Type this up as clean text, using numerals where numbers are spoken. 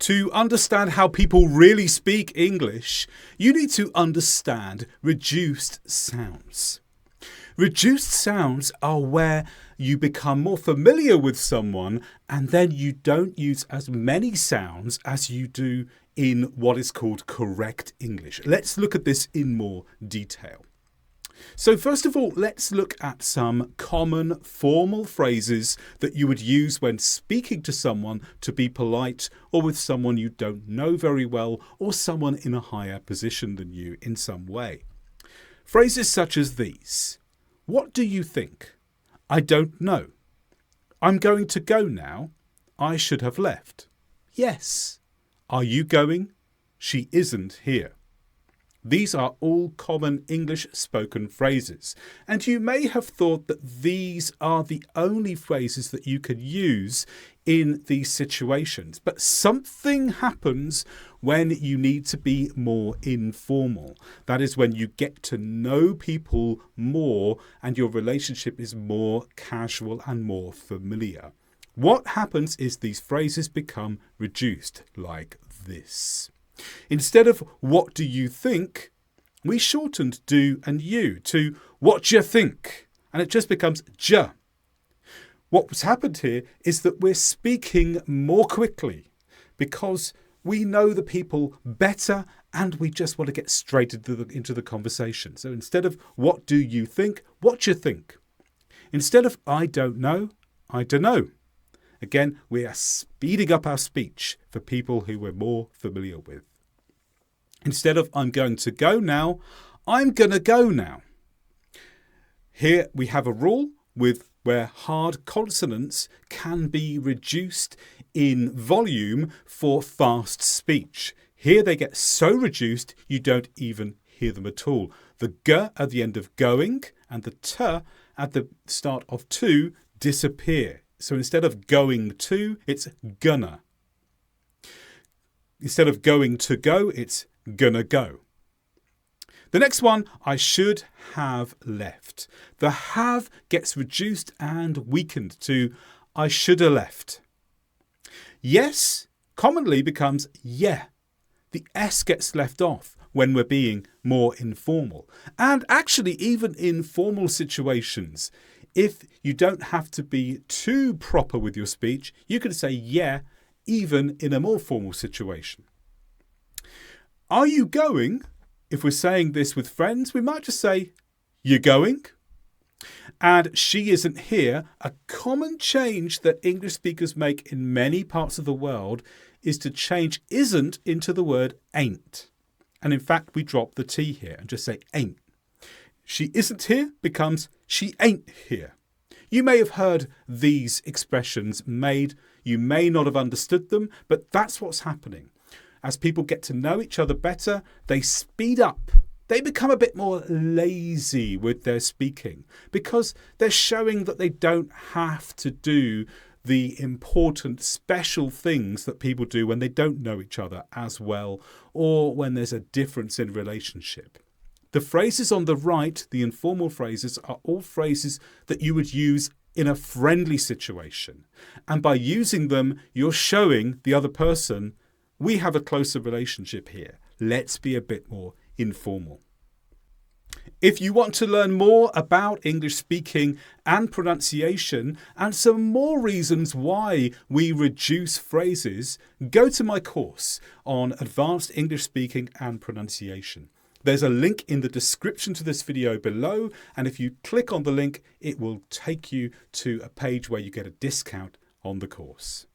To understand how people really speak English, you need to understand reduced sounds. Reduced sounds are where you become more familiar with someone and then you don't use as many sounds as you do in what is called correct English. Let's look at this in more detail. So first of all, let's look at some common formal phrases that you would use when speaking to someone to be polite or with someone you don't know very well or someone in a higher position than you in some way. Phrases such as these. What do you think? I don't know. I'm going to go now. I should have left. Yes. Are you going? She isn't here. These are all common English spoken phrases, and you may have thought that these are the only phrases that you could use in these situations. But something happens when you need to be more informal. That is when you get to know people more and your relationship is more casual and more familiar. What happens is these phrases become reduced like this. Instead of what do you think, we shortened do and you to what you think, and it just becomes ja. What's happened here is that we're speaking more quickly because we know the people better and we just want to get straight into the conversation. So instead of what do you think, what you think. Instead of I don't know, I don't know. Again, we are speeding up our speech for people who we're more familiar with. Instead of I'm going to go now, I'm going to go now. Here we have a rule where hard consonants can be reduced in volume for fast speech. Here they get so reduced you don't even hear them at all. The g at the end of going and the t at the start of to disappear. So instead of going to, it's gonna. Instead of going to go, it's gonna go. The next one, I should have left. The have gets reduced and weakened to I should have left. Yes commonly becomes yeah. The S gets left off when we're being more informal. And actually, even in formal situations, if you don't have to be too proper with your speech, you can say yeah, even in a more formal situation. Are you going? If we're saying this with friends, we might just say, you going? And she isn't here. A common change that English speakers make in many parts of the world is to change isn't into the word ain't. And in fact, we drop the T here and just say ain't. She isn't here becomes she ain't here. You may have heard these expressions made. You may not have understood them, but that's what's happening. As people get to know each other better, they speed up. They become a bit more lazy with their speaking because they're showing that they don't have to do the important special things that people do when they don't know each other as well or when there's a difference in relationship. The phrases on the right, the informal phrases, are all phrases that you would use in a friendly situation. And by using them, you're showing the other person, we have a closer relationship here. Let's be a bit more informal. If you want to learn more about English speaking and pronunciation and some more reasons why we reduce phrases, go to my course on advanced English speaking and pronunciation. There's a link in the description to this video below, and if you click on the link, it will take you to a page where you get a discount on the course.